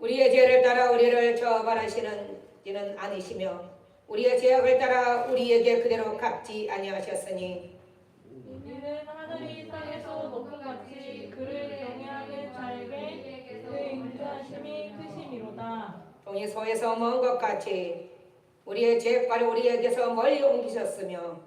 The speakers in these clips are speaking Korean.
우리의 죄를 따라 우리를 처벌하시는 이는 아니시며 우리의 죄악을 따라 우리에게 그대로 갚지 아니하셨으니 이는 하늘이 땅에서 높은 같이 그를 경외하는 자에게 그의 인자하심이 크심이로다. 동이 소에서 먼 것 같이 우리의 죄악을 우리에게서 멀리 옮기셨으며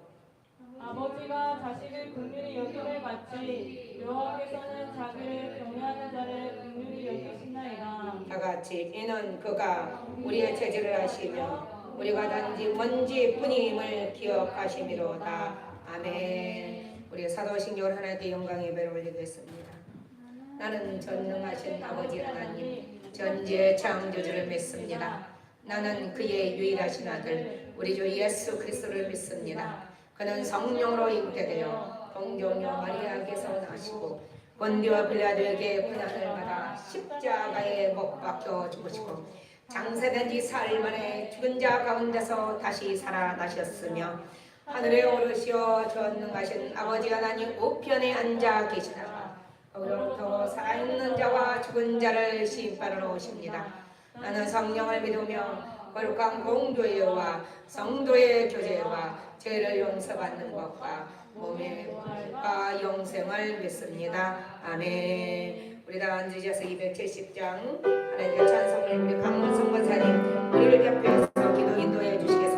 아버지가 자식을 긍휼히 여김을 같이 여호와께서는 자기를 경외하는 자를 긍휼히 여기시나이다. 다같이 이는 그가 우리의 죄질을 하시며 우리가 단지 먼지뿐임을 기억하심이로다. 아멘. 우리 사도신경을 하나님께 영광 예배를 올리겠습니다. 나는 전능하신 아버지 하나님 전지의 창조주를 믿습니다. 나는 그의 유일하신 아들 우리 주 예수 그리스도를 믿습니다. 그는 성령으로 잉태되어 동정녀 마리아에게서 나시고 본디오 빌라도에게 고난을 받아 십자가에 못 박혀 죽으시고 장세된 지 사흘 만에 죽은 자 가운데서 다시 살아나셨으며 하늘에 오르시어 전능하신 아버지 하나님 우편에 앉아 계시다가 거기로부터 살아있는 자와 죽은 자를 심판하러 오십니다. 나는 성령을 믿으며 거룩한 공교회와 성도의 교제와 죄를 용서받는 것과 몸의 부활과 영생을 믿습니다. 아멘. 우리 다 앉으셔서 270장 하나님의 찬송을 우리 강문성 권사님 우리를 대표해서 기도 인도해 주시겠습니다.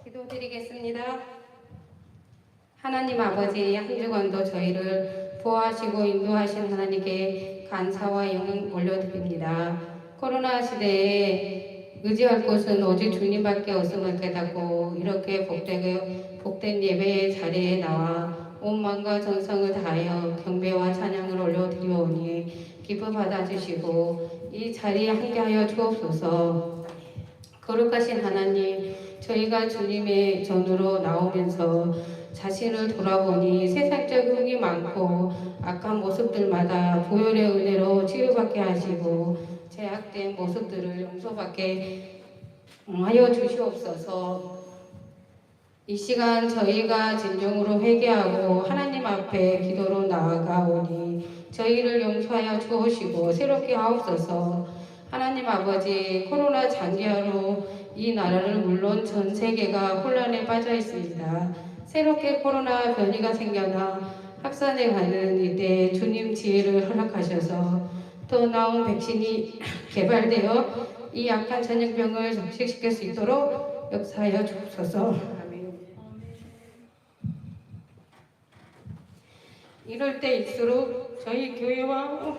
기도드리겠습니다. 하나님 아버지 한 주간도 저희를 보호하시고 인도하신 하나님께 감사와 영광 올려드립니다. 코로나 시대에 의지할 곳은 오직 주님밖에 없음을 깨닫고 이렇게 복된 예배의 자리에 나와 온 마음과 정성을 다하여 경배와 찬양을 올려드리오니 기쁨 받아주시고 이 자리에 함께하여 주옵소서. 거룩하신 하나님, 저희가 주님의 전으로 나오면서 자신을 돌아보니 세상적 흙이 많고 악한 모습들마다 보혈의 은혜로 치유받게 하시고 제약된 모습들을 용서받게 하여 주시옵소서. 이 시간 저희가 진정으로 회개하고 하나님 앞에 기도로 나아가오니 저희를 용서하여 주옵시고 새롭게 하옵소서. 하나님 아버지, 코로나 장기화로 이 나라를 물론 전 세계가 혼란에 빠져 있습니다. 새롭게 코로나 변이가 생겨나 확산해 가는 이때 주님 지혜를 허락하셔서 더 나은 백신이 개발되어 이 약한 전염병을 정식시킬 수 있도록 역사하여 주옵소서. 아멘. 이럴 때일수록 저희 교회와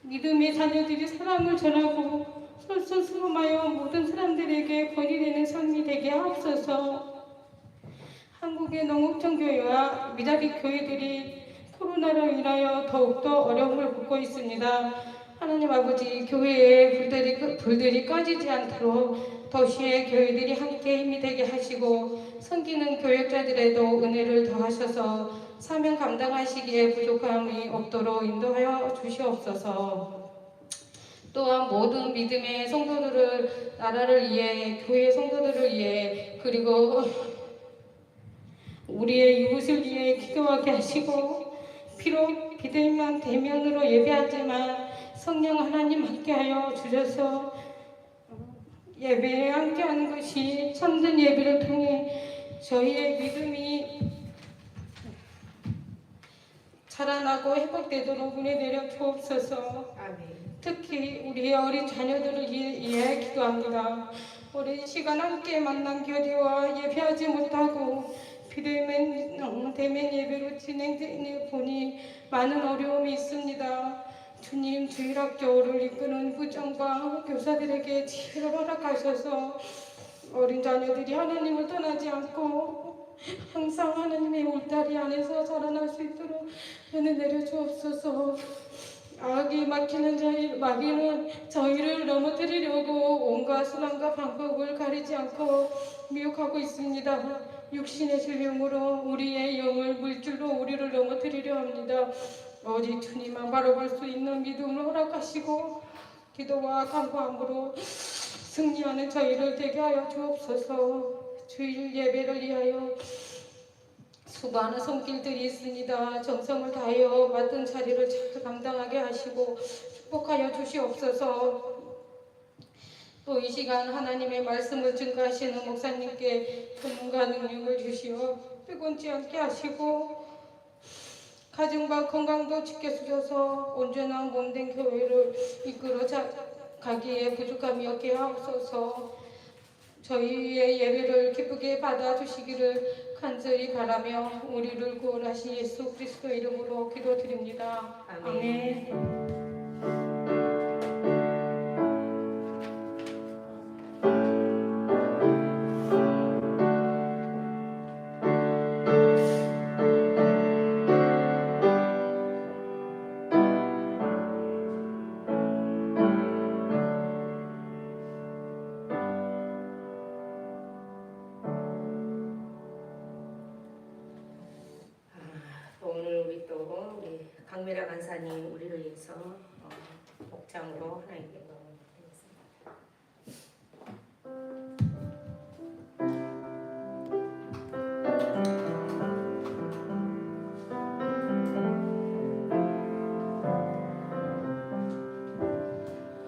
믿음의 자녀들이 사랑을 전하고 솔선수범하여 모든 사람들에게 본이 되는 삶이 되게 하옵소서. 한국의 농업청교회와 미자리 교회들이 코로나로 인하여 더욱더 어려움을 겪고 있습니다. 하나님 아버지, 교회에 불들이 꺼지지 않도록 도시의 교회들이 함께 힘이 되게 하시고 섬기는 교역자들에도 은혜를 더하셔서 사명 감당하시기에 부족함이 없도록 인도하여 주시옵소서. 또한 모든 믿음의 성도들을 나라를 위해 교회 성도들을 위해 그리고 우리의 이웃을 위해 기도하게 하시고 비록 비대면 대면으로 예배하지만 성령 하나님 함께하여 주셔서 예배에 함께하는 것이 참된 예배를 통해 저희의 믿음이 자라나고 회복되도록 은혜 내려 주옵소서. 아멘. 특히 우리의 어린 자녀들을 위해 기도합니다. 오랜 시간 함께 만난 교회와 예배하지 못하고 비대면 대면 예배로 진행되니 보니 많은 어려움이 있습니다. 주님, 주일학교를 이끄는 부장과 교사들에게 지혜를 허락하셔서 어린 자녀들이 하나님을 떠나지 않고 항상 하나님의 울타리 안에서 자라날 수 있도록 은혜 내려 주옵소서. 악이 마귀는 저희를 넘어뜨리려고 온갖 수단과 방법을 가리지 않고 미혹하고 있습니다. 육신의 질병으로 우리의 영을 물질로 우리를 넘어뜨리려 합니다. 오직 주님만 바라볼 수 있는 믿음을 허락하시고 기도와 간구함으로 승리하는 저희를 되게 하여 주옵소서. 주일 예배를 위하여 수많은 손길들이 있습니다. 정성을 다하여 맡은 자리를 잘 감당하게 하시고 축복하여 주시옵소서. 또 이 시간 하나님의 말씀을 증거하시는 목사님께 전문가 능력을 주시어 빼곤지 않게 하시고 가정과 건강도 지켜주셔서 온전한 몸된 교회를 이끌어 가기에 부족함이 없게 하옵소서. 저희의 예배를 기쁘게 받아주시기를 간절히 바라며 우리를 구원하신 예수 그리스도 이름으로 기도드립니다. 아멘. 우리 강미라 간사님 우리를 위해서 복장으로 하나님께 드리겠습니다.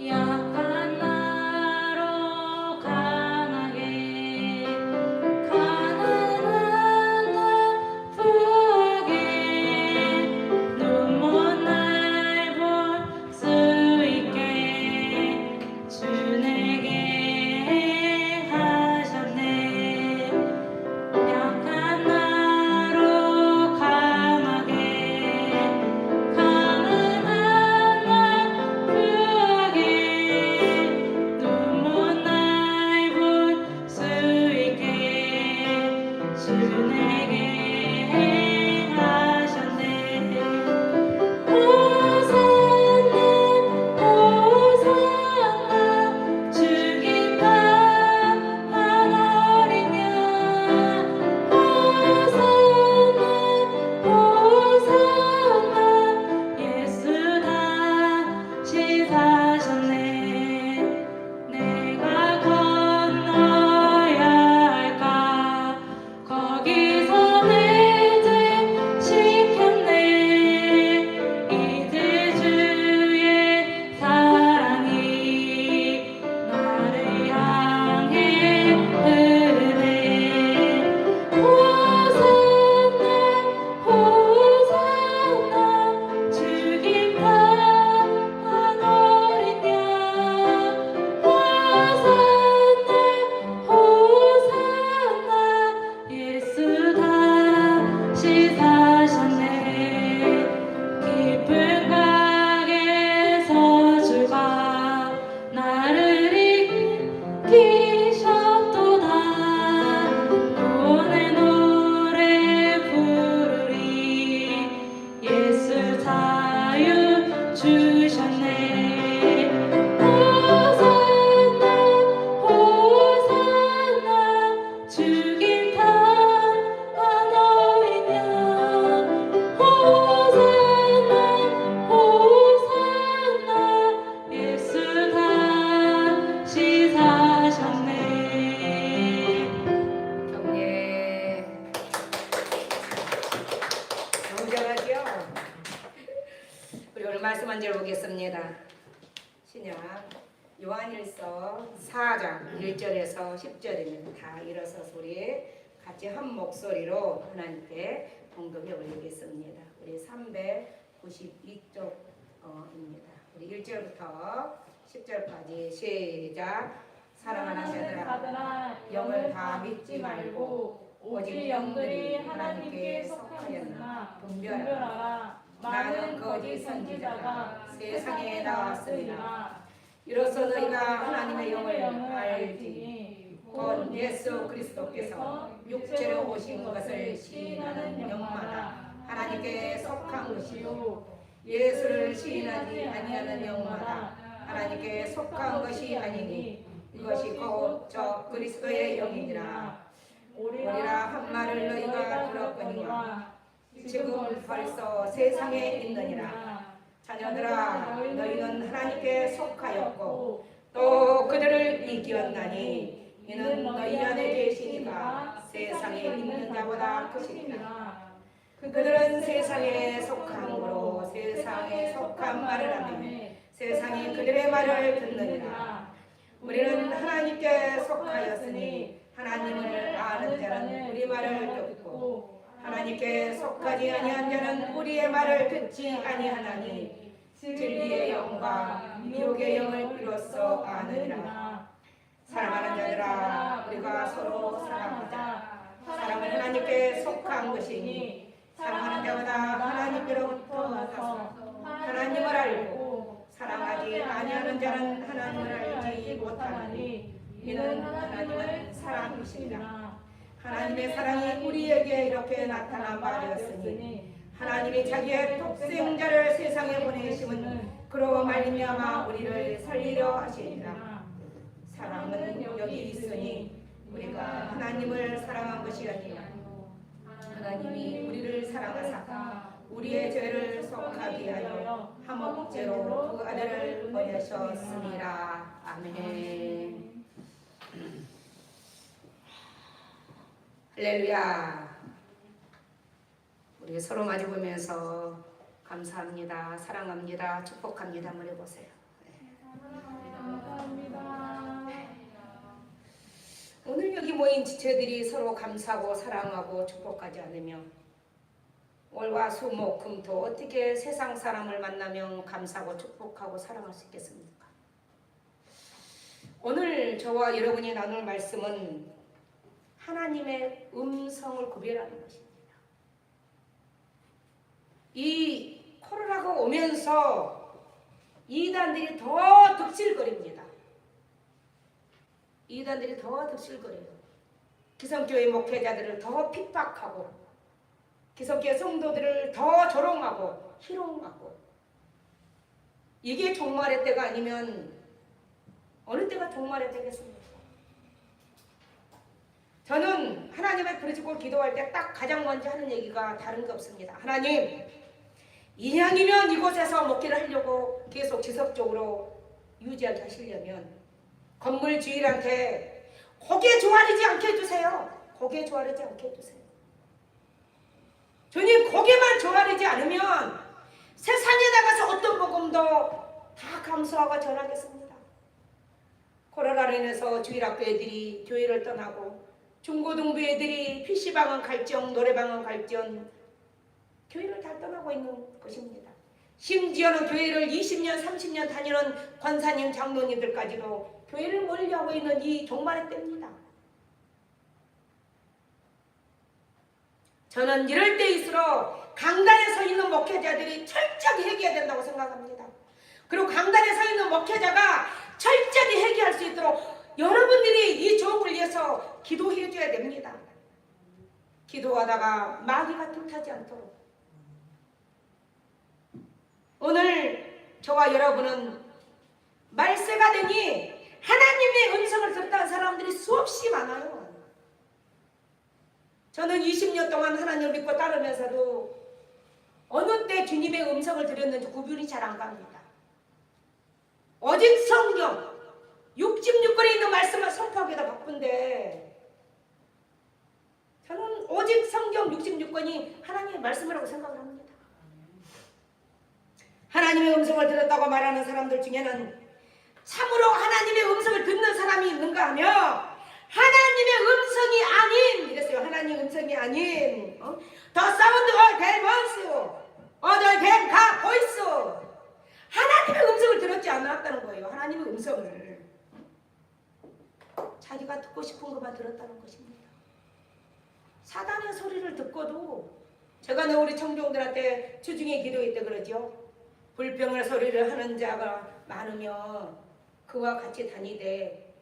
약한 나로 강하게 가난한 나 부하게 눈먼 날 볼 수 있게 주 내게 하셨네. 약한 나 한 절 보겠습니다. 신약 요한일서 4장 1절에서 10절입니다. 다 일어서서 우리 같이 한 목소리로 하나님께 봉독해 올리겠습니다. 우리 392쪽입니다. 우리 1절부터 10절까지 시작. 사랑하는 자들아, 영을 다 믿지 말고 오직 영들이 하나님께 속하였나 분별하라. 많은 거짓 선지자가 세상에 나왔으리라. 이로써 너희가 하나님의 영을 알지니 곧 예수 그리스도께서 육체로 오신 것을 시인하는 영마다 하나님께 속한 것이요 예수를 시인하지 아니하는 영마다 하나님께 속한 것이 아니니 이것이 곧 저 그리스도의 영이니라. 오리라 한 말을 너희가 들었거니와 지금 벌써 세상에 있느니라. 자녀들아, 너희는 하나님께 속하였고 또 그들을 이기었나니 이는 너희 안에 계시니가 세상에 있는 자보다 크시니라. 그들은 세상에 속함으로 세상에 속한 말을 하며 세상이 그들의 말을 듣느니라. 우리는 하나님께 속하였으니 하나님을 아는 자는 우리 말을 듣고 하나님께 속하지 아니한 자는 우리의 말을 듣지 아니하나니 진리의 영과 미혹의 영을 비로소 아느니라. 사랑하는 자들아, 우리가 서로 사랑하자. 사랑은 하나님께 속한 것이니 사랑하는 자마다 하나님께로부터 나서 하나님을 알고 사랑하지 아니하는 자는 하나님을 알지 못하나니 이는 하나님은 사랑이시니라. 하나님의 사랑이 우리에게 이렇게 나타나 말이었으니 하나님이 자기의 독생자를 세상에 보내심은 그로 말미암아 우리를 살리려 하시니라. 사랑은 여기 있으니 우리가 하나님을 사랑한 것이 아니라 하나님이 우리를 사랑하사 우리의 죄를 속하게 하여 화목제로 그 아들을 보내셨습니다. 아멘. 할렐루야. 우리 서로 마주 보면서 감사합니다, 사랑합니다, 축복합니다 한번 해보세요. 오늘 여기 모인 지체들이 서로 감사하고 사랑하고 축복하지 않으면 월화 수 목 금 토 어떻게 세상 사람을 만나면 감사하고 축복하고 사랑할 수 있겠습니까? 오늘 저와 여러분이 나눌 말씀은 하나님의 음성을 구별하는 것입니다. 이 코로나가 오면서 이단들이 더 득실거립니다. 이단들이 더 득실거려요. 기성교회 목회자들을 더 핍박하고 기성교회 성도들을 더 조롱하고 희롱하고 이게 종말의 때가 아니면 어느 때가 종말의 때겠습니까? 저는 하나님을 부르짖고 기도할 때 딱 가장 먼저 하는 얘기가 다른 게 없습니다. 하나님, 이왕이면 이곳에서 목회를 하려고 계속 지속적으로 유지하게 하시려면 건물 주인한테 고개 조아리지 않게 해주세요. 고개 조아리지 않게 해주세요. 주님, 고개만 조아리지 않으면 세상에 나가서 어떤 복음도 다 감수하고 전하겠습니다. 코로나로 인해서 주일학교 애들이 교회를 떠나고 중고등부 애들이 PC방은 갈정 노래방은 갈정 교회를 다 떠나고 있는 것입니다. 심지어는 교회를 20년 30년 다니는 권사님 장로님들까지도 교회를 멀리하고 있는 이 종말의 때입니다. 저는 이럴 때일수록 강단에 서 있는 목회자들이 철저히 회개해야 된다고 생각합니다. 그리고 강단에 서 있는 목회자가 철저히 회개할 수 있도록 여러분들이 이 종을 위해서 기도해 줘야 됩니다. 기도하다가 마귀가 틈타지 않도록. 오늘 저와 여러분은 말세가 되니 하나님의 음성을 듣던 사람들이 수없이 많아요. 저는 20년 동안 하나님을 믿고 따르면서도 어느 때 주님의 음성을 들었는지 구분이 잘 안 갑니다. 오직 성경 66권에 있는 말씀을 선포하기도 바쁜데 저는 오직 성경 66권이 하나님의 말씀이라고 생각을 합니다. 하나님의 음성을 들었다고 말하는 사람들 중에는 참으로 하나님의 음성을 듣는 사람이 있는가 하며 하나님의 음성이 아닌 이랬어요. 하나님의 음성이 아닌 The sound of their voice other than God's voice 하나님의 음성을 들었지 않았다는 거예요. 하나님의 음성을 자기가 듣고 싶은 것만 들었다는 것입니다. 사단의 소리를 듣고도 제가 늘 우리 청중들한테 주중에 기도할 때 그러죠. 불평의 소리를 하는 자가 많으면 그와 같이 다니되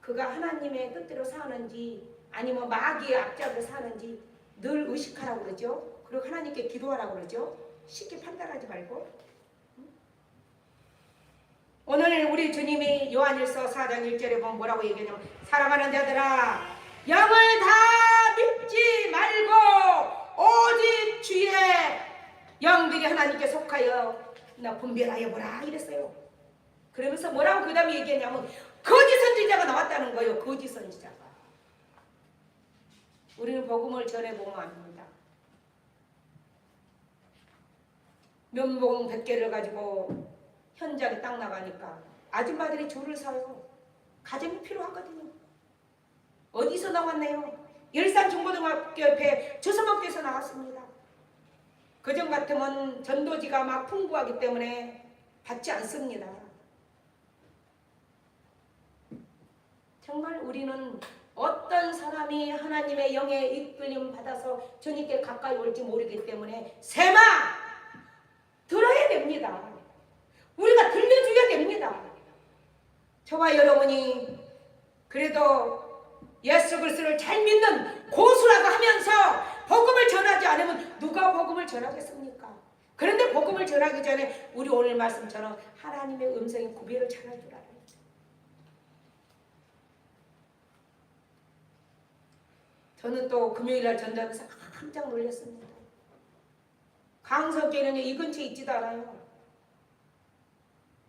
그가 하나님의 뜻대로 사는지 아니면 마귀의 앞잡이로 사는지 늘 의식하라고 그러죠. 그리고 하나님께 기도하라고 그러죠. 쉽게 판단하지 말고. 오늘 우리 주님이 요한일서 4장 1절에 보면 뭐라고 얘기하냐면 사랑하는 자들아 영을 다 믿지 말고 오직 주의 영들이 하나님께 속하여 나 분별하여 보라 이랬어요. 그러면서 뭐라고 그 다음에 얘기했냐면 거짓 선지자가 나왔다는 거예요. 거짓 선지자가. 우리는 복음을 전해보면 압니다. 면봉 100개를 가지고 현장에 딱 나가니까 아줌마들이 줄을 서요. 가정이 필요하거든요. 어디서 나왔네요? 일산중고등학교 옆에 주소목교에서 나왔습니다. 그전 같으면 전도지가 막 풍부하기 때문에 받지 않습니다. 정말 우리는 어떤 사람이 하나님의 영의 이끌림 받아서 주님께 가까이 올지 모르기 때문에 세마 들어야 됩니다. 우리가 들려줘야 됩니다. 저와 여러분이 그래도 예수 그리스도를 잘 믿는 고수라고 하면서 복음을 전하지 않으면 누가 복음을 전하겠습니까? 그런데 복음을 전하기 전에 우리 오늘 말씀처럼 하나님의 음성의 구별을 잘할 줄 알아요. 저는 또 금요일날 전도하면서 깜짝 놀랐습니다. 강석교회는 이 근처에 있지도 않아요.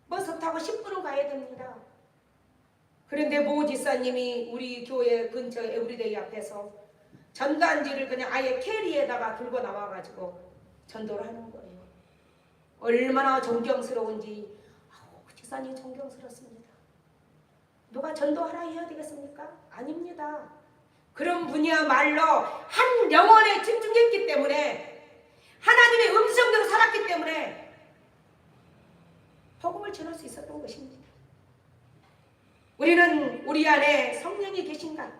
버스 타고 10분은 가야 됩니다. 그런데 모 지사님이 우리 교회 근처 에브리데이 앞에서 전단지를 그냥 아예 캐리에다가 들고 나와가지고 전도를 하는 거예요. 얼마나 존경스러운지 지사님 존경스럽습니다. 누가 전도하라 해야 되겠습니까? 아닙니다. 그런 분이야말로 한 영혼에 집중했기 때문에 하나님의 음성대로 살았기 때문에 복음을 전할 수 있었던 것입니다. 우리는 우리 안에 성령이 계신가?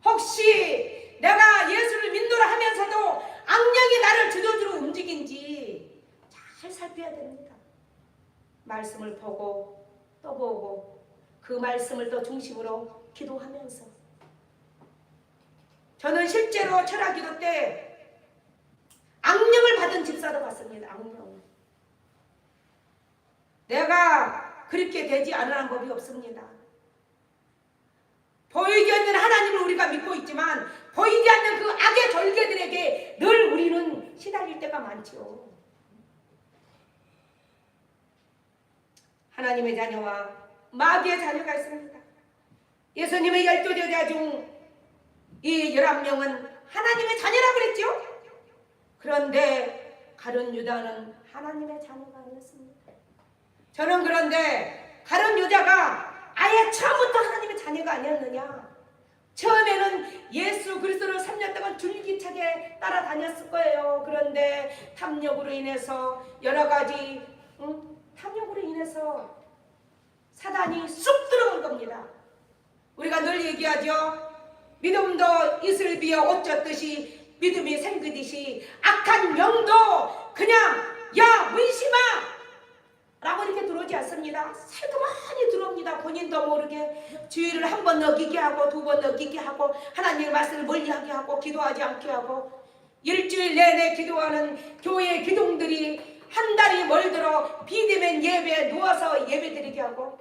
혹시 내가 예수를 믿노라 하면서도 악령이 나를 주도주로 움직인지 잘 살펴야 됩니다. 말씀을 보고 또 보고 그 말씀을 또 중심으로 기도하면서 저는 실제로 철학기도 때 악령을 받은 집사도 봤습니다. 악령. 내가 그렇게 되지 않으라는 법이 없습니다. 보이지 않는 하나님을 우리가 믿고 있지만 보이지 않는 그 악의 절개들에게 늘 우리는 시달릴 때가 많죠. 하나님의 자녀와 마귀의 자녀가 있습니다. 예수님의 12제자 중 이 11명은 하나님의 자녀라고 그랬죠. 그런데 가룟 유다는 하나님의 자녀가 아니었습니다. 저는 그런데 가룟 유다가 아예 처음부터 하나님의 자녀가 아니었느냐. 처음에는 예수 그리스도를 3년 동안 줄기차게 따라다녔을 거예요. 그런데 탐욕으로 인해서 여러 가지 탐욕으로 인해서 사단이 쑥 들어온 겁니다. 우리가 늘 얘기하죠. 믿음도 이슬 비어 옷 젖듯이 믿음이 생기듯이 악한 명도 그냥 야 문심아 라고 이렇게 들어오지 않습니다. 살그머니 들어옵니다. 본인도 모르게 주의를 한 번 넘기게 하고 두 번 넘기게 하고 하나님의 말씀을 멀리하게 하고 기도하지 않게 하고 일주일 내내 기도하는 교회 기둥들이 한 달이 멀들어 비대면 예배에 누워서 예배 드리게 하고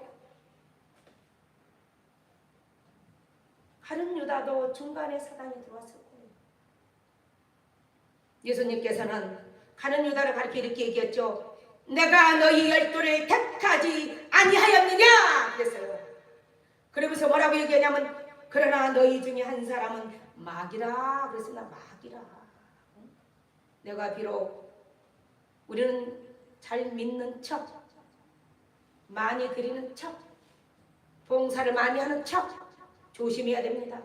가룟 유다도 중간에 사단이 들어왔을 거예요. 예수님께서는 가룟 유다를 가리켜 이렇게 얘기했죠. 내가 너희 12를 택하지 아니하였느냐 그랬어요. 그러면서 뭐라고 얘기하냐면 그러나 너희 중에 한 사람은 마귀라 그랬습니다. 마귀라. 내가 비록 우리는 잘 믿는 척, 많이 드리는 척, 봉사를 많이 하는 척 조심해야 됩니다.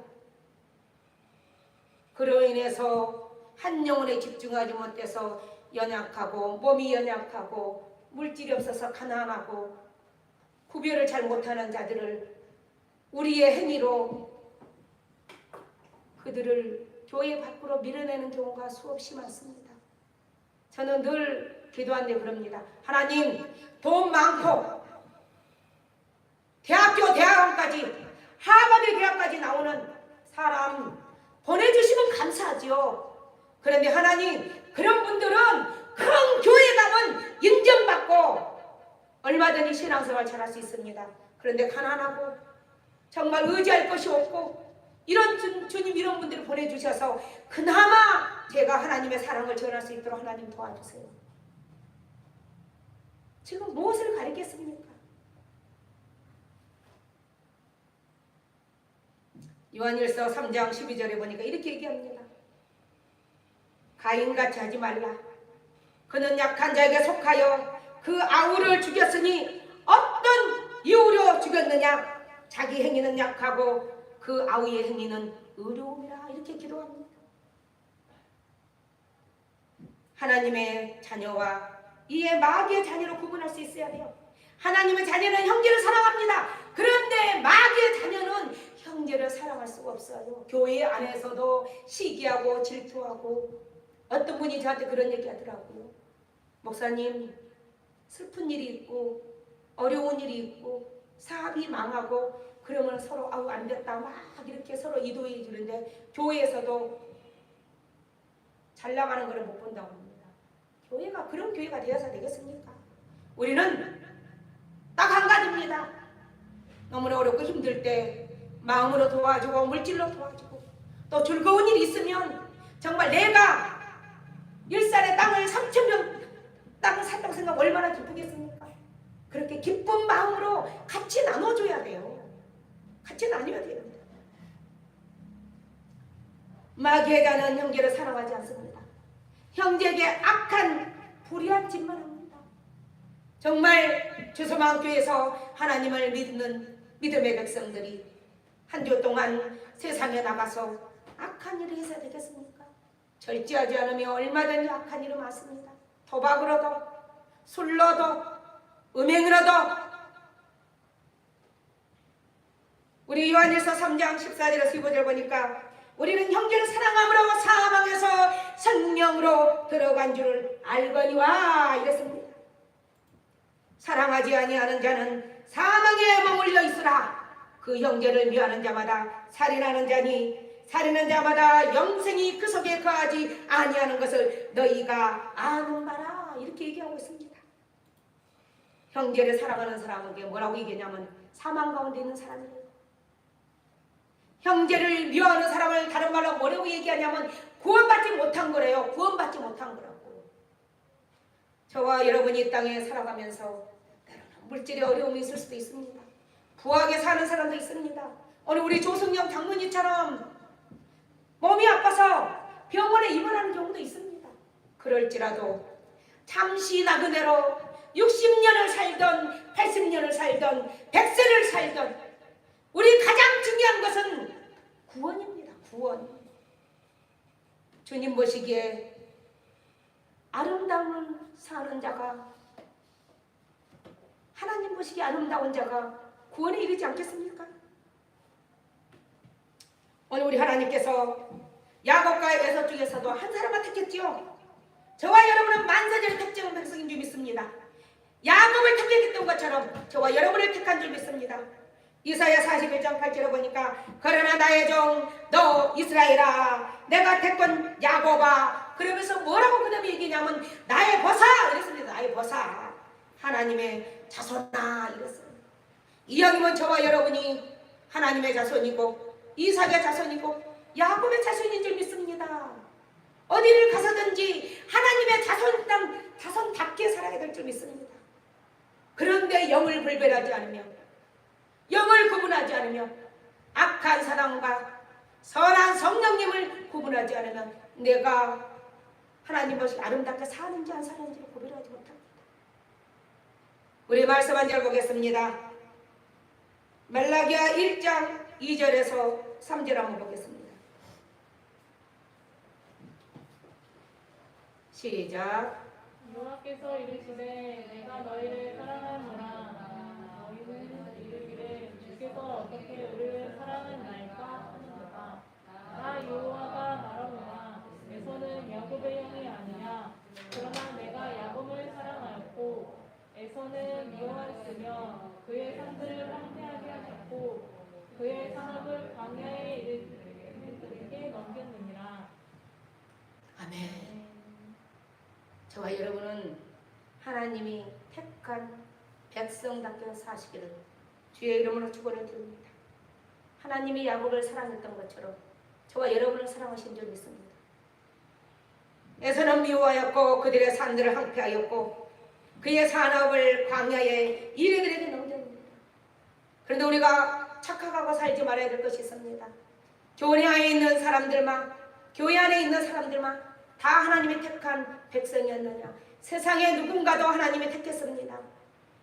그로 인해서 한 영혼에 집중하지 못해서 연약하고 몸이 연약하고 물질이 없어서 가난하고 구별을 잘 못하는 자들을 우리의 행위로 그들을 교회 밖으로 밀어내는 경우가 수없이 많습니다. 저는 늘 기도하는데 그럽니다. 하나님, 돈 많고 대학교 대학원까지 하버드 대학까지 나오는 사람 보내주시면 감사하지요. 그런데 하나님, 그런 분들은 큰 교회 가면 인정받고 얼마든지 신앙생활 잘할 수 있습니다. 그런데 가난하고 정말 의지할 것이 없고 이런 주님 이런 분들을 보내주셔서 그나마 제가 하나님의 사랑을 전할 수 있도록 하나님 도와주세요. 지금 무엇을 가리겠습니까? 요한일서 3장 12절에 보니까 이렇게 얘기합니다. 가인같이 하지 말라. 그는 약한 자에게 속하여 그 아우를 죽였으니 어떤 이유로 죽였느냐? 자기 행위는 약하고 그 아우의 행위는 의로움이라. 이렇게 기도합니다. 하나님의 자녀와 이에 마귀의 자녀로 구분할 수 있어야 돼요. 하나님의 자녀는 형제를 사랑합니다. 그런데 마귀의 자녀는 형제를 사랑할 수가 없어요. 교회 안에서도 시기하고 질투하고. 어떤 분이 저한테 그런 얘기 하더라고요. 목사님, 슬픈 일이 있고 어려운 일이 있고 사업이 망하고 그러면 서로 아우 안 됐다 막 이렇게 서로 이도해 주는데 교회에서도 잘 나가는 것을 못 본다고 합니다. 교회가 그런 교회가 되어서 되겠습니까? 우리는 딱 한 가지입니다. 너무나 어렵고 힘들 때 마음으로 도와주고 물질로 도와주고 또 즐거운 일이 있으면 정말 내가 일산의 땅을 3,000평 땅을 샀다고 생각하면 얼마나 기쁘겠습니까? 그렇게 기쁜 마음으로 같이 나눠줘야 돼요. 같이 나눠야 됩니다. 마귀의 자는 형제를 사랑하지 않습니다. 형제에게 악한 불의한 짓만 합니다. 정말 주소마교회에서 하나님을 믿는 믿음의 백성들이 한 주 동안 세상에 나가서 악한 일을 해서 되겠습니까? 절제하지 않으면 얼마든지 악한 일은 많습니다. 도박으로도 술로도 음행으로도. 우리 요한일서 3장 14절에서 15절 보니까 우리는 형제를 사랑함으로 사망에서 생명으로 들어간 줄을 알거니와 이랬습니다. 사랑하지 아니하는 자는 사망에 머물러 있으라. 그 형제를 미워하는 자마다 살인하는 자니 살인하는 자마다 영생이 그 속에 거하지 아니하는 것을 너희가 아는 바라. 이렇게 얘기하고 있습니다. 형제를 사랑하는 사람에게 뭐라고 얘기하냐면 사망 가운데 있는 사람이에요. 형제를 미워하는 사람을 다른 말로 뭐라고 얘기하냐면 구원받지 못한 거래요. 구원받지 못한 거라고. 저와 여러분이 이 땅에 살아가면서 물질의 어려움이 있을 수도 있습니다. 부하게 사는 사람도 있습니다. 오늘 우리 조승영 장로님처럼 몸이 아파서 병원에 입원하는 경우도 있습니다. 그럴지라도 잠시 나그네로 60년을 살던 80년을 살던 100세를 살던 우리 가장 중요한 것은 구원입니다. 구원. 주님 보시기에 아름다운 사는 자가 하나님 보시기에 아름다운 자가 구원에 이르지 않겠습니까? 오늘 우리 하나님께서 야곱과 에서 중에서도 한 사람만 택했지요. 저와 여러분은 만사절을 택정한 백성인 줄 믿습니다. 야곱을 택했던 것처럼 저와 여러분을 택한 줄 믿습니다. 이사야 41장 8절에 보니까 그러나 나의 종 너 이스라엘아 내가 택한 야곱아. 그러면서 뭐라고 그 다음에 얘기냐면 나의 보사 이랬습니다. 나의 보사 하나님의 자손아 이랬습니다. 이왕이면 저와 여러분이 하나님의 자손이고 이삭의 자손이고 야곱의 자손인 줄 믿습니다. 어디를 가서든지 하나님의 자손답게 살아야 될 줄 믿습니다. 그런데 영을 분별하지 않으며 영을 구분하지 않으며 악한 사랑과 선한 성령님을 구분하지 않으면 내가 하나님 보시기 아름답게 사는지 안 사는지를 구별하지 못합니다. 우리 말씀 한 절 보겠습니다. 말라기야 1장 2절에서 3절 한번 보겠습니다. 시작. 여호와께서 이르시되 내가 너희를 사랑하노라. 너희는 이르기를 주께서 어떻게 우리를 사랑하나이까 하는도다. 나 여호와가 말하노라. 에서는 야곱의 형이 아니냐. 그러나 내가 야곱을 사랑하였고 에서는 미워하였으며 그의 산들을 황폐하게 하셨고 그의 산업을 광야에 이르게 넘겼느니라. 아멘. 저와 여러분은 하나님이 택한 백성답게 사시기를 주의 이름으로 축원을 드립니다. 하나님이 야곱을 사랑했던 것처럼 저와 여러분을 사랑하신 줄 믿습니다. 에서는 미워하였고 그들의 산들을 황폐하였고 그의 산업을 광야에 이르게 넘겼습니다. 그런데 우리가 착각하고 살지 말아야 될 것이 있습니다. 교회 안에 있는 사람들만, 교회 안에 있는 사람들만 다 하나님이 택한 백성이었느냐? 세상에 누군가도 하나님이 택했습니다.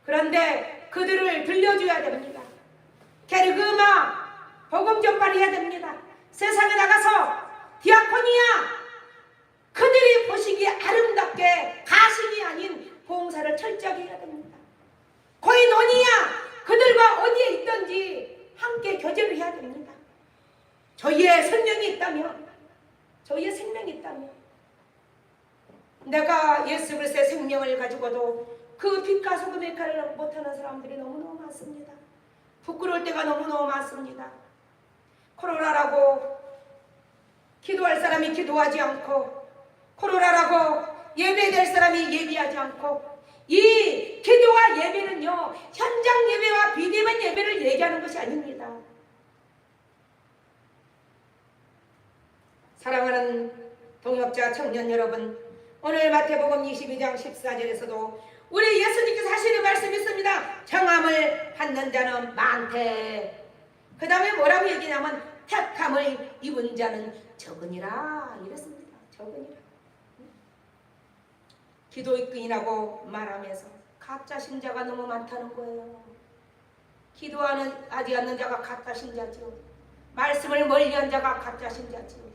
그런데 그들을 들려줘야 됩니다. 게르그마 복음 전파해야 됩니다. 세상에 나가서 디아코니아 그들이 보시기에 아름답게 가식이 아닌 봉사를 철저하게 해야 됩니다. 코이노니아 그들과 어디에 있든지 함께 교제를 해야 됩니다. 저희의 생명이 있다면, 저희의 생명이 있다면 내가 예수 그리스도의 생명을 가지고도 그 빛과 소금의 역할을 못하는 사람들이 너무너무 많습니다. 부끄러울 때가 너무너무 많습니다. 코로나라고 기도할 사람이 기도하지 않고, 코로나라고 예배될 사람이 예배하지 않고, 이 기도와 예배는요 현장 예배와 비대면 예배를 얘기하는 것이 아닙니다. 사랑하는 동역자 청년 여러분, 오늘 마태복음 22장 14절에서도 우리 예수님께서 하시는 말씀이 있습니다. 청함을 받는 자는 많대. 그 다음에 뭐라고 얘기냐면 택함을 입은 자는 적으니라 이랬습니다. 적으니라. 기도이끈이라고 말하면서 가짜 신자가 너무 많다는 거예요. 기도하지 않는 자가 가짜 신자지요. 말씀을 멀리한 자가 가짜 신자지요.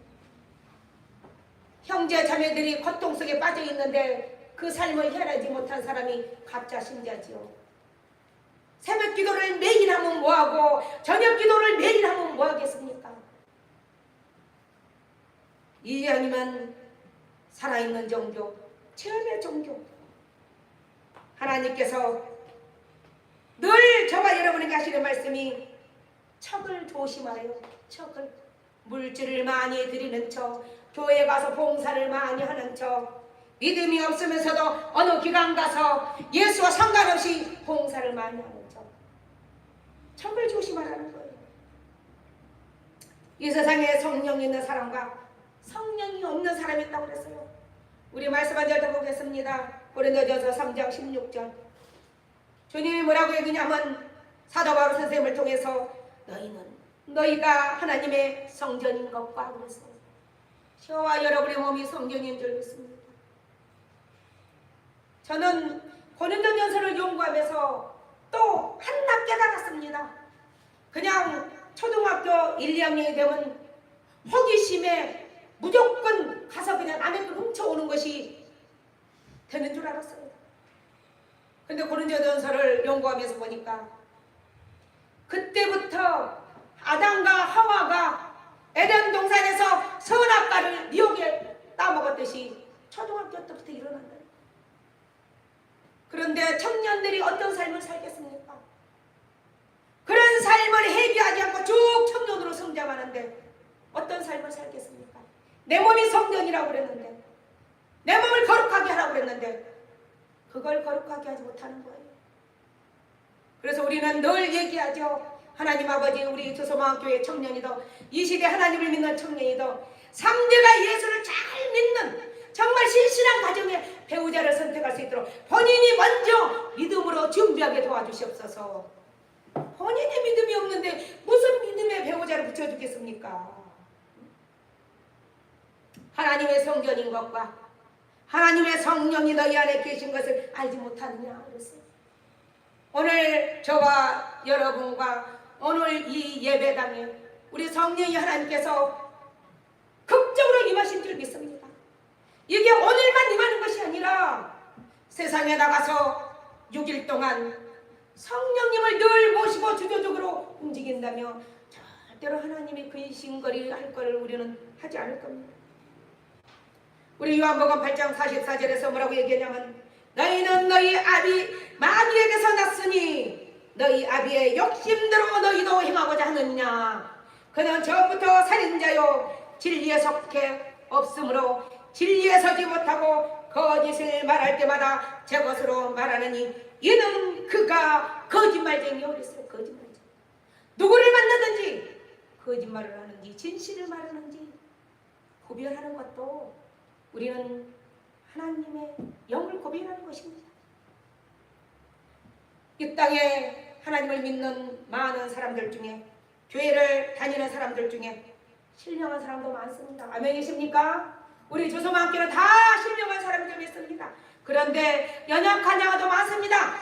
형제 자매들이 고통 속에 빠져 있는데 그 삶을 해내지 못한 사람이 가짜 신자지요. 새벽 기도를 매일 하면 뭐하고 저녁 기도를 매일 하면 뭐하겠습니까? 이왕이면 살아있는 종교, 최후의 종교. 하나님께서 늘 저와 여러분에게 하시는 말씀이 척을 조심하여. 척을, 물질을 많이 드리는 척, 교회 가서 봉사를 많이 하는 척, 믿음이 없으면서도 어느 기관 가서 예수와 상관없이 봉사를 많이 하는 척, 척을 조심하라는 거예요. 이 세상에 성령이 있는 사람과 성령이 없는 사람이 있다고 그랬어요. 우리 말씀 한 절 더 보겠습니다. 고린도전서 3장 16절. 주님이 뭐라고 얘기냐면 사도 바울 선생님을 통해서 너희가 하나님의 성전인 것과 그랬어요. 저와 여러분의 몸이 성전인 줄 믿습니다. 저는 고린도전서를 연구하면서 또 한낱 깨달았습니다. 그냥 초등학교 1, 2학년이 되면 호기심에 무조건 가서 그냥 남의 걸 훔쳐오는 것이 되는 줄 알았어요. 근데 고린도전서를 연구하면서 보니까 그때부터 아담과 하와가 에덴 동산에서 선악과를 미혹에 따먹었듯이 초등학교 때부터 일어난다. 그런데 청년들이 어떤 삶을 살겠습니까? 그런 삶을 회개하지 않고 쭉 청년으로 성장하는데 어떤 삶을 살겠습니까? 내 몸이 성전이라고 그랬는데, 내 몸을 거룩하게 하라고 그랬는데 그걸 거룩하게 하지 못하는 거예요. 그래서 우리는 늘 얘기하죠. 하나님 아버지, 우리 주소망교회 청년이도, 이 시대 하나님을 믿는 청년이도 3대가 예수를 잘 믿는 정말 신실한 가정의 배우자를 선택할 수 있도록 본인이 먼저 믿음으로 준비하게 도와주시옵소서. 본인이 믿음이 없는데 무슨 믿음의 배우자를 붙여주겠습니까? 하나님의 성전인 것과 하나님의 성령이 너희 안에 계신 것을 알지 못하느냐 그랬어요. 오늘 저와 여러분과 오늘 이 예배당에 우리 성령이 하나님께서 극적으로 임하신 줄 믿습니다. 이게 오늘만 임하는 것이 아니라 세상에 나가서 6일 동안 성령님을 늘 모시고 주도적으로 움직인다며 절대로 하나님이 근심거리 할 거를 우리는 하지 않을 겁니다. 우리 요한복음 8장 44절에서 뭐라고 얘기하냐면 너희는 너희 아비 마귀에게서 났으니 너희 아비의 욕심대로 너희도 행하고자 하느냐. 그는 처음부터 살인자요 진리에 속해 없으므로 진리에 서지 못하고 거짓을 말할 때마다 제 것으로 말하느니 이는 그가 거짓말쟁이요. 그랬어요. 거짓말쟁이. 누구를 만나든지 거짓말을 하는지 진실을 말하는지 구별하는 것도 우리는 하나님의 영을 구별하는 것입니다. 이 땅에 하나님을 믿는 많은 사람들 중에 교회를 다니는 사람들 중에 신령한 사람도 많습니다. 아멘이십니까? 우리 조소만교는 다 신령한 사람들이 있습니다. 그런데 연약한 자도 많습니다.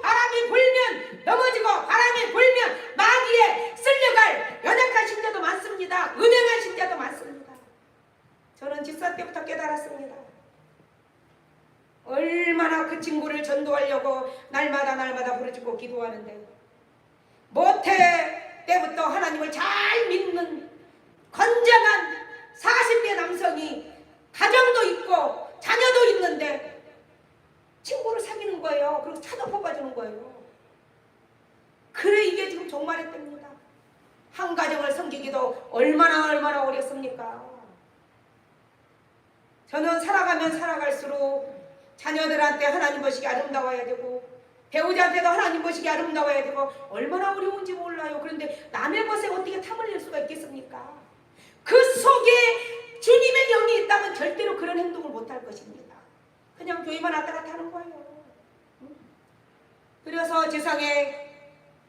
바람이 불면 넘어지고 바람이 불면 마귀에 쓸려갈 연약한 신자도 많습니다. 음행한 신자도 많습니다. 저는 집사 때부터 깨달았습니다. 얼마나 그 친구를 전도하려고 날마다 부르짖고 기도하는데 모태 때부터 하나님을 잘 믿는 건장한 40대 남성이 가정도 있고 자녀도 있는데 친구를 사귀는 거예요. 그리고 차도 뽑아주는 거예요. 그래 이게 지금 종말의 때입니다. 한 가정을 섬기기도 얼마나 어렵습니까? 저는 살아가면 살아갈수록 자녀들한테 하나님 보시기 아름다워야 되고 배우자한테도 하나님 보시기 아름다워야 되고 얼마나 어려운지 몰라요. 그런데 남의 것에 어떻게 탐을 낼 수가 있겠습니까? 그 속에 주님의 영이 있다면 절대로 그런 행동을 못할 것입니다. 그냥 교회만 왔다 갔다 하는 거예요. 그래서 세상에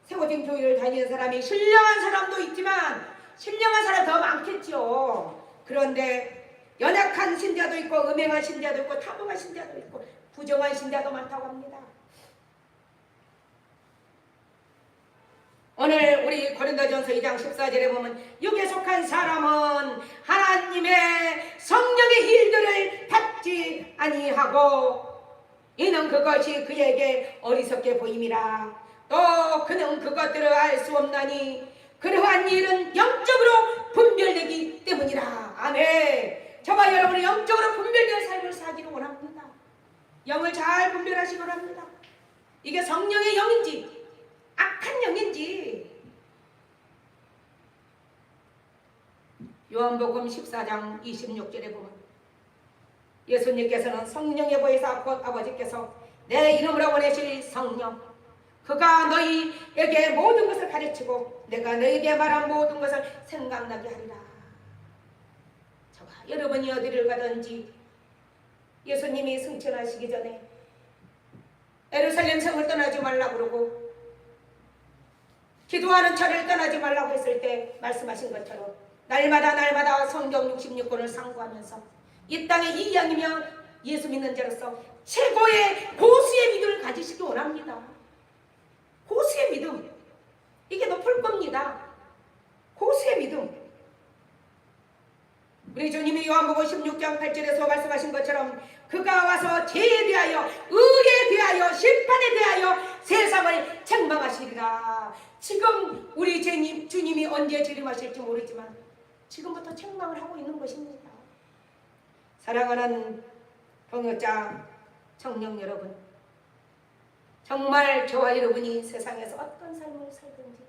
세워진 교회를 다니는 사람이 신령한 사람도 있지만 신령한 사람 더 많겠죠. 그런데 연약한 신자도 있고 음행한 신자도 있고 탐험한 신자도 있고 부정한 신자도 많다고 합니다. 오늘 우리 고린도전서 2장 14절에 보면 육에 속한 사람은 하나님의 성령의 일들을 받지 아니하고 이는 그것이 그에게 어리석게 보임이라. 또 그는 그것들을 알 수 없나니 그러한 일은 영적으로 분별되기 때문이라. 아멘. 저와 여러분이 영적으로 분별된 삶을 살기를 원합니다. 영을 잘 분별하시기 원합니다. 이게 성령의 영인지 악한 영인지. 요한복음 14장 26절에 보면 예수님께서는 성령의 보혜사 곧 아버지께서 내 이름으로 보내실 성령 그가 너희에게 모든 것을 가르치고 내가 너희에게 말한 모든 것을 생각나게 하리라. 저와 여러분이 어디를 가든지 예수님이 승천하시기 전에 예루살렘 성을 떠나지 말라고 그러고 기도하는 차를 떠나지 말라고 했을 때 말씀하신 것처럼 날마다 성경 66권을 상고하면서 이 땅에 이양이며 예수 믿는 자로서 최고의 고수의 믿음을 가지시기 원합니다. 고수의 믿음, 이게 높을 겁니다. 고수의 믿음. 우리 주님이 요한복음 16장 8절에서 말씀하신 것처럼 그가 와서 죄에 대하여 의에 대하여 심판에 대하여 세상을 책망하시리라. 지금 우리 주님이 언제 재림하실지 모르지만 지금부터 책망을 하고 있는 것입니다. 사랑하는 동역자 청년 여러분, 정말 저와 여러분이 세상에서 어떤 삶을 살든지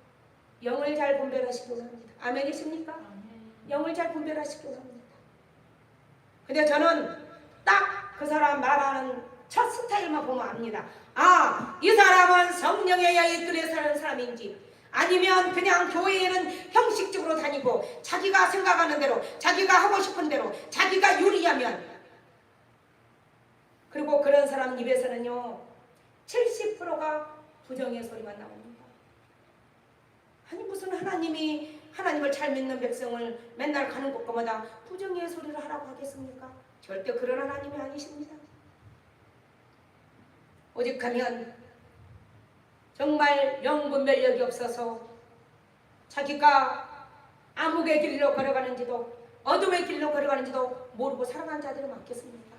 영을 잘 분별하시기 원합니다. 아멘이십니까? 영을 잘 분별하시기 원합니다. 근데 저는 딱 그 사람 말하는 첫 스타일만 보면 압니다. 아, 이 사람은 성령의 영이 끓여 사는 사람인지 아니면 그냥 교회에는 형식적으로 다니고 자기가 생각하는 대로 자기가 하고 싶은 대로 자기가 유리하면. 그리고 그런 사람 입에서는요 70%가 부정의 소리만 나옵니다. 아니 무슨 하나님을 잘 믿는 백성을 맨날 가는 곳마다 부정의 소리를 하라고 하겠습니까? 절대 그런 하나님이 아니십니다. 오직하면 정말 영분 면력이 없어서 자기가 암흑의 길로 걸어가는지도 어둠의 길로 걸어가는지도 모르고 살아가는 자들이 많겠습니까?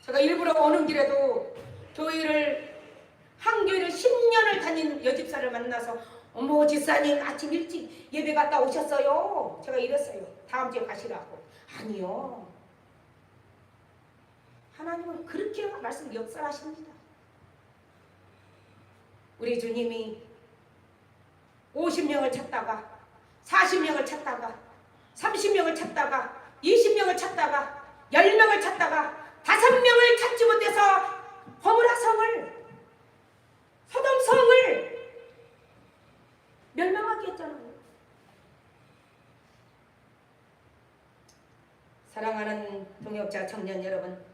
제가 일부러 오는 길에도 한 교회를 10년을 다닌 여집사를 만나서 어머 집사님 아침 일찍 예배 갔다 오셨어요? 제가 이랬어요. 다음 주에 가시라고. 아니요. 하나님은 그렇게 말씀 역사하십니다. 우리 주님이 50명을 찾다가 40명을 찾다가 30명을 찾다가 20명을 찾다가 10명을 찾다가 5명을 찾지 못해서 고모라 성을 소돔 성을 멸망하게 했잖아요. 사랑하는 동역자 청년 여러분,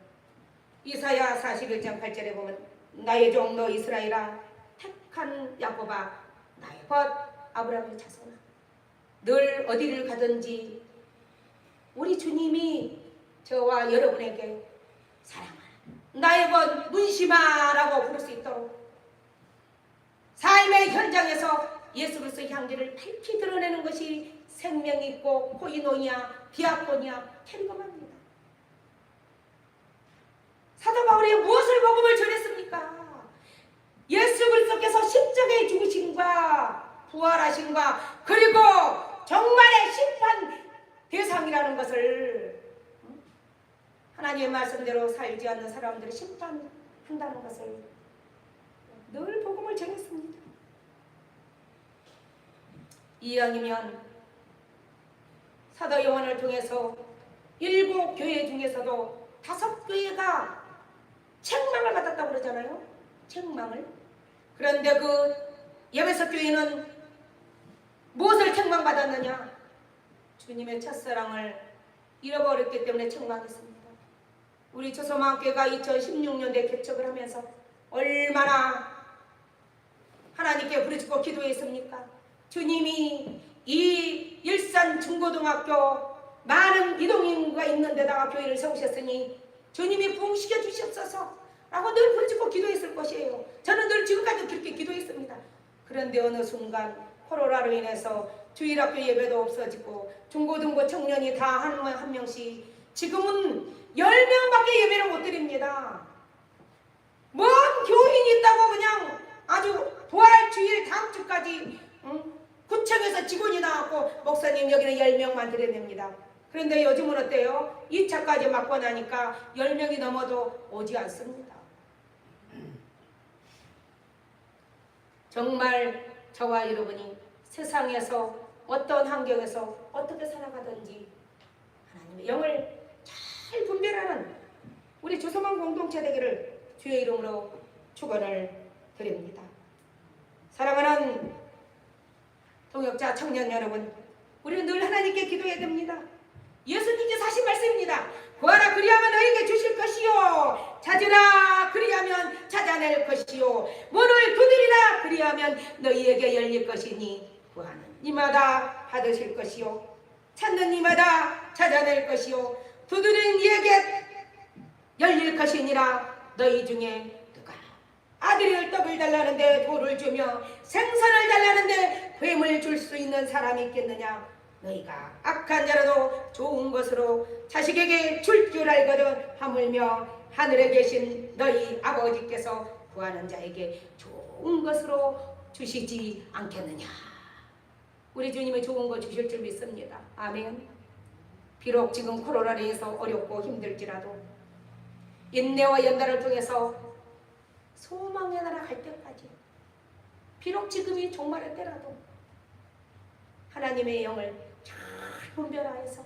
이사야 41장 8절에 보면 나의 종 너 이스라엘아 택한 야곱아 나의 것 아브라함의 자손아, 늘 어디를 가든지 우리 주님이 저와 여러분에게 사랑하는 나의 것 문심아라고 부를 수 있도록 삶의 현장에서 예수 그리스도의 향기를 밝히 드러내는 것이 생명 있고 코이노니아, 디아코니아, 캐리고마입니다. 사도 바울이 무엇을 복음을 전했습니까? 예수 그리스도께서 십자가에 죽으심과 부활하심과 그리고 정말의 심판 대상이라는 것을 하나님의 말씀대로 살지 않는 사람들을 심판한다는 것을 늘 복음을 전했습니다. 이왕이면 사도 요한을 통해서 7교회 중에서도 5교회가 책망을 받았다고 그러잖아요. 책망을. 그런데 그 에베소 교회는 무엇을 책망받았느냐? 주님의 첫사랑을 잃어버렸기 때문에 책망했습니다. 우리 조소마교회가 2016년도에 개척을 하면서 얼마나 하나님께 부르짖고 기도했습니까? 주님이 이 일산 중고등학교 많은 이동인구가 있는 데다가 교회를 세우셨으니 주님이 부흥시켜 주시옵소서 라고 늘 부르짖고 기도했을 것이에요. 저는 늘 지금까지 그렇게 기도했습니다. 그런데 어느 순간 코로나로 인해서 주일학교 예배도 없어지고 중고등부 청년이 다 한 명씩 지금은 10명밖에 예배를 못 드립니다. 뭔 교인이 있다고 그냥 아주 부활 주일 다음 주까지 구청에서 직원이 나왔고 목사님 여기는 10명만 드려냅니다. 그런데 요즘은 어때요? 2차까지 맞고 나니까 10명이 넘어도 오지 않습니다. 정말 저와 여러분이 세상에서 어떤 환경에서 어떻게 살아가든지 하나님의 영을 잘 분별하는 우리 조소만 공동체 되기를 주의 이름으로 축원을 드립니다. 사랑하는 동역자 청년 여러분, 우리는 늘 하나님께 기도해야 됩니다. 예수님께서 하신 말씀입니다. 구하라 그리하면 너에게 주실 것이요, 찾으라 그리하면 찾아낼 것이요, 문을 두드리라 그리하면 너희에게 열릴 것이니 구하는 이마다 받으실 것이요, 찾는 이마다 찾아낼 것이요, 두드리는 이에게 열릴 것이니라. 너희 중에 누가 아들을 떡을 달라는데 돌을 주며 생선을 달라는데 뱀을 줄 수 있는 사람이 있겠느냐? 너희가 악한 자라도 좋은 것으로 자식에게 줄 줄 알거든 하물며 하늘에 계신 너희 아버지께서 구하는 자에게 좋은 것으로 주시지 않겠느냐? 우리 주님이 좋은 거 주실 줄 믿습니다. 아멘. 비록 지금 코로나로 인해서 어렵고 힘들지라도 인내와 연단을 통해서 소망의 나라 갈 때까지, 비록 지금이 종말의 때라도 하나님의 영을 잘 분별하여서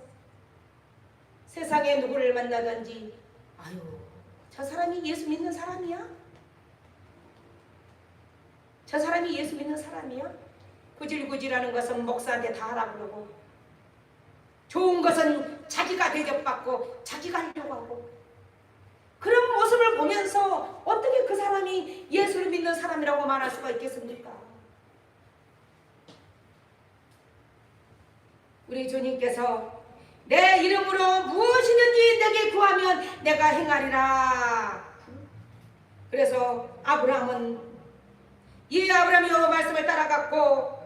세상에 누구를 만나든지 아유 저 사람이 예수 믿는 사람이야? 저 사람이 예수 믿는 사람이야? 구질구질하는 것은 목사한테 다 하라고 그러고 좋은 것은 자기가 대접받고 자기가 하려고 하고, 그런 모습을 보면서 어떻게 그 사람이 예수를 믿는 사람이라고 말할 수가 있겠습니까? 우리 주님께서 내 이름으로 무엇이든지 내게 구하면 내가 행하리라. 그래서 아브라함은 이 아브라함이 여호와 말씀을 따라갔고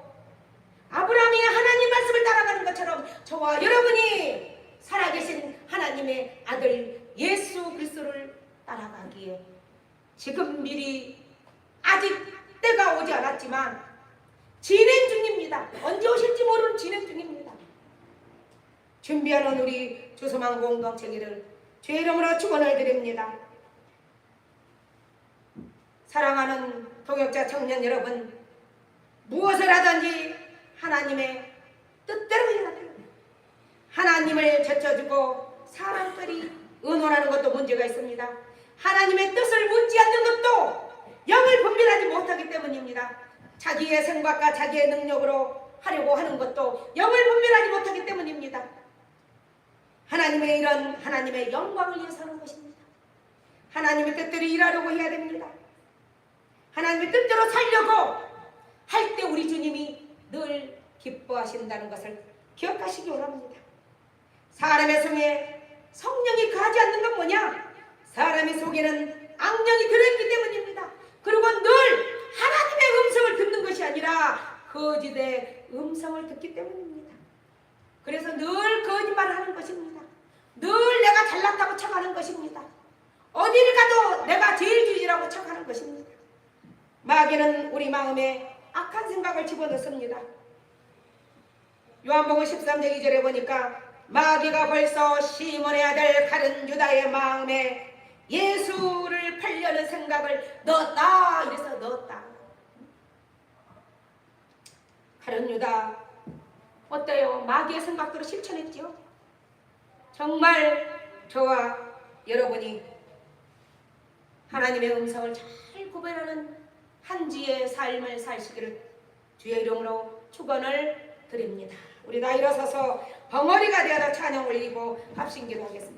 아브라함이 하나님 말씀을 따라가는 것처럼 저와 여러분이 살아계신 하나님의 아들 예수 그리스도를 따라가기에 지금 미리 아직 때가 오지 않았지만 진행 중입니다. 언제 오실지 모르는 진행 중입니다. 준비하는 우리 주소망 공동체기를 주의 이름으로 축원을 드립니다. 사랑하는 동역자 청년 여러분, 무엇을 하든지 하나님의 뜻대로 해야 돼요. 하나님을 제쳐주고 사람들이 의논하는 것도 문제가 있습니다. 하나님의 뜻을 묻지 않는 것도 영을 분별하지 못하기 때문입니다. 자기의 생각과 자기의 능력으로 하려고 하는 것도 영을 분별하지 못하기 때문입니다. 하나님의 일은 하나님의 영광을 위해서 하는 것입니다. 하나님의 뜻대로 일하려고 해야 됩니다. 하나님의 뜻대로 살려고 할 때 우리 주님이 늘 기뻐하신다는 것을 기억하시기 원합니다. 사람의 속에 성령이 거하지 않는 건 뭐냐? 사람의 속에는 악령이 들어있기 때문입니다. 그리고 늘 하나님의 음성을 듣는 것이 아니라 거짓의 음성을 듣기 때문입니다. 그래서 늘 거짓말을 하는 것입니다. 늘 내가 잘났다고 척하는 것입니다. 어디를 가도 내가 제일 주지라고 척하는 것입니다. 마귀는 우리 마음에 악한 생각을 집어넣습니다. 요한복음 13장 2절에 보니까 마귀가 벌써 시몬의 아들 가룟 유다의 마음에 예수를 팔려는 생각을 넣었다. 이래서 넣었다. 가룟 유다 어때요? 마귀의 생각대로 실천했지요? 정말 저와 여러분이 하나님의 음성을 잘 구별하는 한지의 삶을 사시기를 주의 이름으로 축원을 드립니다. 우리 다 일어서서 벙어리가 되어서 찬양 올리고 합심기도 하겠습니다.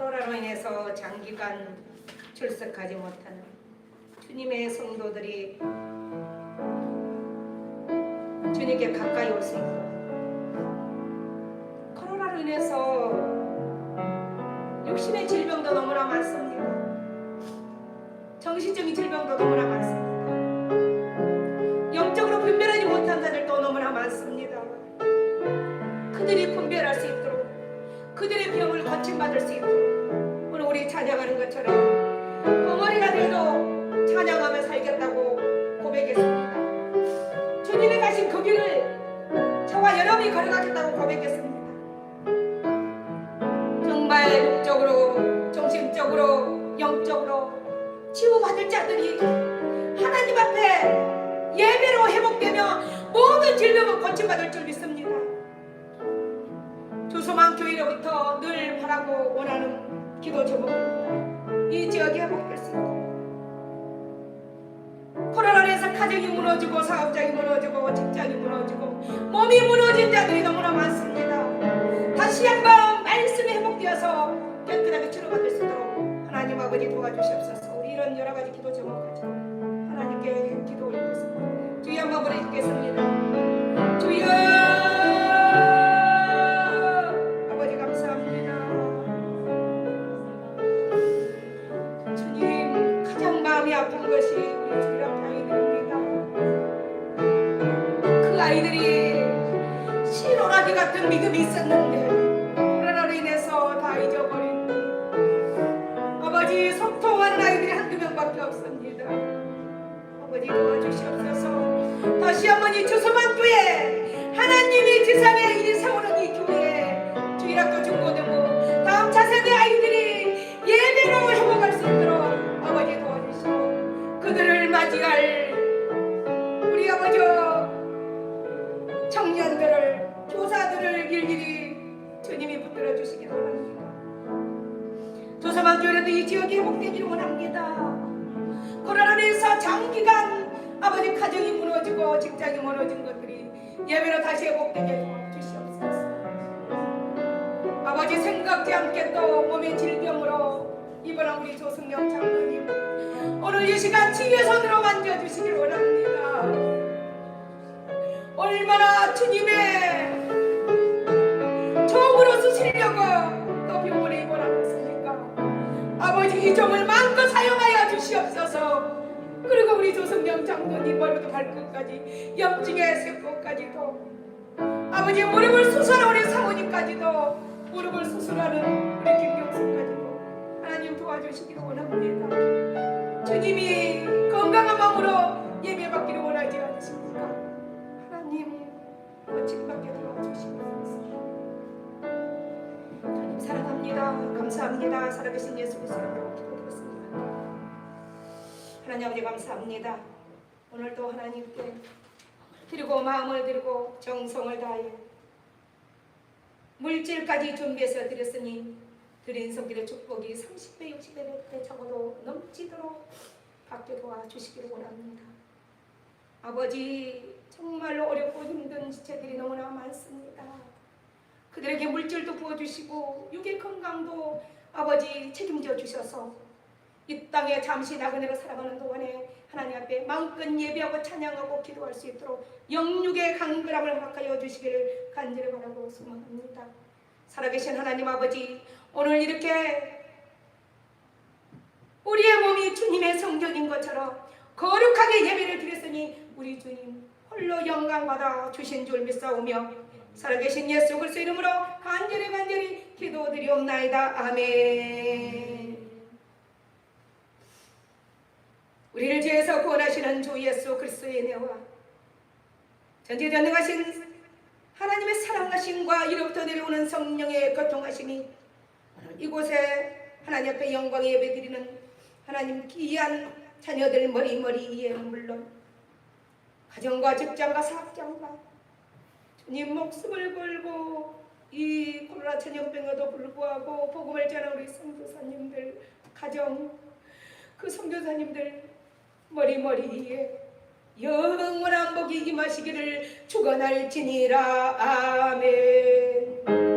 코로나로 인해서 장기간 출석하지 못하는 주님의 성도들이 주님께 가까이 올 수 있고, 코로나로 인해서 육신의 질병도 너무나 많습니다. 정신적인 질병도 너무나 많습니다. 영적으로 분별하지 못한 자들도 너무나 많습니다. 그들이 분별할 수 있도록, 그들의 병을 고침받을 수 있도록 오늘 우리 찬양하는 것처럼 벙어리가 돼도 찬양하며 살겠다고 고백했습니다. 주님이 가신 그 길을 저와 여러분이 걸어가겠다고 고백했습니다. 정말 육적으로, 정신적으로, 영적으로 치유받을 자들이 하나님 앞에 예배로 회복되며 모든 질병은 고침받을 줄 믿습니다. 조소만 교회로부터 늘 바라고 원하는 기도 제목입니다. 이 지역이 회복될 수 있고, 코로나로 해서 가정이 무너지고 사업장이 무너지고 직장이 무너지고 몸이 무너진 자들이 너무나 많습니다. 다시 한번 말씀이 회복되어서 깨끗하게 치료받을 수 있도록 하나님 아버지 도와주시옵소서. 우리 이런 여러 가지 기도 제목 가지고 하나님께 기도 올리겠습니다. 주여 한번 부르짖겠습니다. 주여 아버지 감사합니다. 주님, 가장 마음이 아픈 것이 우리 주일학 아이들입니다. 그 아이들이 신호라기 같은 믿음이 있었는데 코로나로 인해서 다 잊어버린 아버지, 소통하는 아이들이 한두 명밖에 없습니다. 아버지 도와주시옵소서. 다시 한번 이 주소만 교회, 하나님이 지상에 이 세우는 이 교회, 주일학교 중고등부 다음 차세대 아이들이 예배로 회복할 수 있도록 아버지 도와주시고, 그들을 맞이할 우리 아버지 청년들을, 교사들을 일일이 주님이 붙들어 주시기 바랍니다. 조사만 교회도 이 지역이 회복되기를 원합니다. 코로나로 인해서 장기간 아버지 가정이 무너지고 직장이 무너진 것들이 예배로 다시 회복되게 도와주시옵소서. 아버지 생각지 않게 또 몸의 질병으로 입원한 우리 조승영 장로님, 오늘 이 시간 치유의 손으로 만져주시길 원합니다. 얼마나 주님의 종으로 쓰시려고 또 병원에 입원하셨습니까? 아버지, 이 종을 마음껏 사용하여 주시옵소서. 그리고 우리 조성경 장로님 머리부터 발끝까지, 염증의 세포까지도, 아버지 무릎을 수술하는 우리 사모님까지도, 무릎을 수술하는 우리 김경수까지도 하나님 도와주시기를 원합니다. 주님이 건강한 마음으로 예배받기를 원하지 않으십니까? 하나님 고침받게 도와주시옵소서. 주님 사랑합니다. 감사합니다. 살아계신 예수 그리스도로 기도드렸습니다. 하나님 아버지 감사합니다. 오늘도 하나님께 드리고 마음을 드리고 정성을 다하여 물질까지 준비해서 드렸으니 드린 성길의 축복이 30배 60배 100배 적어도 넘치도록 받게 도와주시기를 원합니다. 아버지, 정말로 어렵고 힘든 지체들이 너무나 많습니다. 그들에게 물질도 부어주시고 육의 건강도 아버지 책임져 주셔서 이 땅에 잠시 나그네로 살아가는 동안에 하나님 앞에 마음껏 예배하고 찬양하고 기도할 수 있도록 영육의 강건함을 허락하여 주시기를 간절히 바라고 소망합니다. 살아계신 하나님 아버지, 오늘 이렇게 우리의 몸이 주님의 성전인 것처럼 거룩하게 예배를 드렸으니 우리 주님 홀로 영광받아 주신 줄 믿사오며 살아계신 예수 그리스도 이름으로 간절히 기도드리옵나이다. 아멘. 우리를 죄에서 구원하시는 주 예수 그리스도의 은혜와 전지전능하신 하나님의 사랑하심과 이로부터 내려오는 성령의 교통하심이 이곳에 하나님 앞에 영광의 예배드리는 하나님 귀한 자녀들 머리 위에는 물론 가정과 직장과 사업장과 주님 목숨을 걸고 이 코로나 전염병에도 불구하고 복음을 전하는 우리 선교사님들 가정, 그 선교사님들 머리 위에 영원한 복이 임하시기를 축원할지니라. 아멘.